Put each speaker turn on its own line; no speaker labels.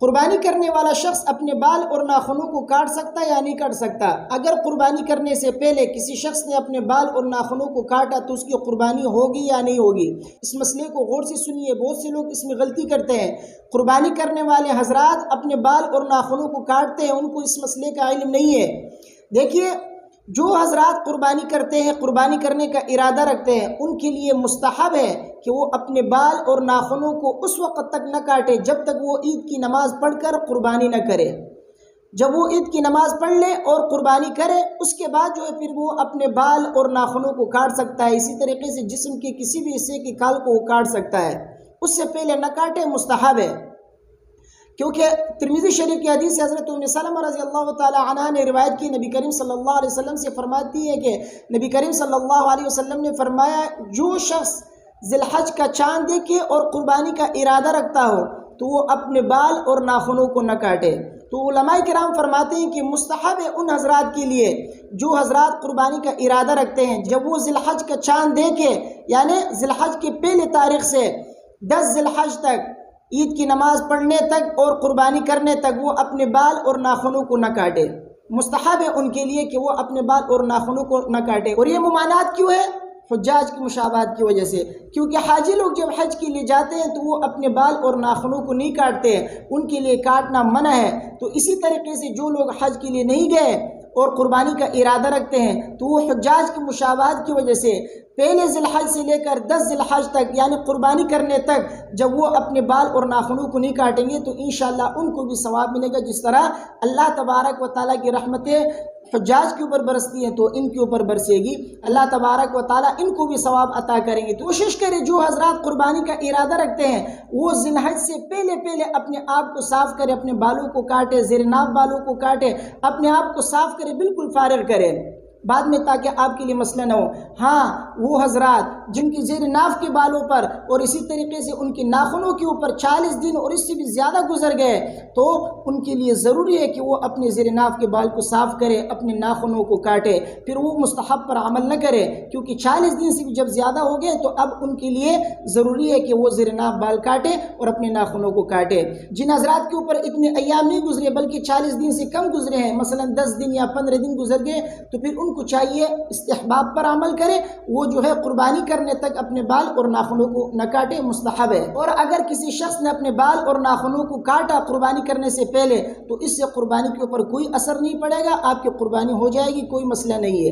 قربانی کرنے والا شخص اپنے بال اور ناخنوں کو کاٹ سکتا ہے یا نہیں کاٹ سکتا؟ اگر قربانی کرنے سے پہلے کسی شخص نے اپنے بال اور ناخنوں کو کاٹا تو اس کی قربانی ہوگی یا نہیں ہوگی؟ اس مسئلے کو غور سے سنیے، بہت سے لوگ اس میں غلطی کرتے ہیں۔ قربانی کرنے والے حضرات اپنے بال اور ناخنوں کو کاٹتے ہیں، ان کو اس مسئلے کا علم نہیں ہے۔ دیکھیے، جو حضرات قربانی کرتے ہیں، قربانی کرنے کا ارادہ رکھتے ہیں، ان کے لیے مستحب ہے کہ وہ اپنے بال اور ناخنوں کو اس وقت تک نہ کاٹے جب تک وہ عید کی نماز پڑھ کر قربانی نہ کرے۔ جب وہ عید کی نماز پڑھ لے اور قربانی کرے، اس کے بعد جو ہے پھر وہ اپنے بال اور ناخنوں کو کاٹ سکتا ہے۔ اسی طریقے سے جسم کے کسی بھی حصے کی کھال کو وہ کاٹ سکتا ہے، اس سے پہلے نہ کاٹے، مستحب ہے۔ کیونکہ ترمذی شریف کی حدیث سے حضرت ام سلمہ رضی اللہ تعالی عنہا نے روایت کی، نبی کریم صلی اللہ علیہ وسلم سے فرماتی ہے کہ نبی کریم صلی اللہ علیہ وسلم نے فرمایا، جو شخص ذی الحج کا چاند دیکھے اور قربانی کا ارادہ رکھتا ہو تو وہ اپنے بال اور ناخنوں کو نہ کاٹے۔ تو علماء کرام فرماتے ہیں کہ مستحب ہے ان حضرات کے لیے جو حضرات قربانی کا ارادہ رکھتے ہیں، جب وہ ذی الحج کا چاند دیکھے، یعنی ذی الحج کے پہلے تاریخ سے 10 ذی الحج تک، عید کی نماز پڑھنے تک اور قربانی کرنے تک، وہ اپنے بال اور ناخنوں کو نہ کاٹے۔ مستحب ہے ان کے لیے کہ وہ اپنے بال اور ناخنوں کو نہ کاٹے۔ اور یہ ممانعت کیوں ہے؟ حجاج کی مشابہت کی وجہ سے، کیونکہ حاجی لوگ جب حج کے لیے جاتے ہیں تو وہ اپنے بال اور ناخنوں کو نہیں کاٹتے، ان کے لیے کاٹنا منع ہے۔ تو اسی طریقے سے جو لوگ حج کے لیے نہیں گئے اور قربانی کا ارادہ رکھتے ہیں تو وہ حجاج کی مشابہت کی وجہ سے پہلے ذی الحج سے لے کر 10 ذی الحج تک، یعنی قربانی کرنے تک، جب وہ اپنے بال اور ناخنوں کو نہیں کاٹیں گے تو انشاءاللہ ان کو بھی ثواب ملے گا۔ جس طرح اللہ تبارک و تعالیٰ کی رحمتیں حجاج کے اوپر برستی ہیں تو ان کے اوپر برسے گی، اللہ تبارک و تعالیٰ ان کو بھی ثواب عطا کریں گے۔ تو کوشش کریں جو حضرات قربانی کا ارادہ رکھتے ہیں وہ ذی الحج سے پہلے اپنے آپ کو صاف کرے، اپنے بالوں کو کاٹے، زیر ناف بالوں کو کاٹے، اپنے آپ کو صاف کرے، بالکل فارغ کرے بعد میں، تاکہ آپ کے لیے مسئلہ نہ ہو۔ ہاں، وہ حضرات جن کی زیر ناف کے بالوں پر اور اسی طریقے سے ان کے ناخنوں کے اوپر 40 دن اور اس سے بھی زیادہ گزر گئے تو ان کے لیے ضروری ہے کہ وہ اپنے زیر ناف کے بال کو صاف کرے، اپنے ناخنوں کو کاٹے، پھر وہ مستحب پر عمل نہ کرے، کیونکہ 40 دن سے بھی جب زیادہ ہو گئے تو اب ان کے لیے ضروری ہے کہ وہ زیر ناف بال کاٹے اور اپنے ناخنوں کو کاٹے۔ جن حضرات کے اوپر اتنے ایام نہیں گزرے بلکہ 40 دن سے کم گزرے ہیں، مثلا 10 دن یا 15 دن گزر گئے، تو پھر ان کو چاہیے استحباب پر عمل کرے، وہ جو ہے قربانی کرنے تک اپنے بال اور ناخنوں کو نہ کاٹے، مستحب ہے۔ اور اگر کسی شخص نے اپنے بال اور ناخنوں کو کاٹا قربانی کرنے سے پہلے تو اس سے قربانی کے اوپر کوئی اثر نہیں پڑے گا، آپ کی قربانی ہو جائے گی، کوئی مسئلہ نہیں ہے۔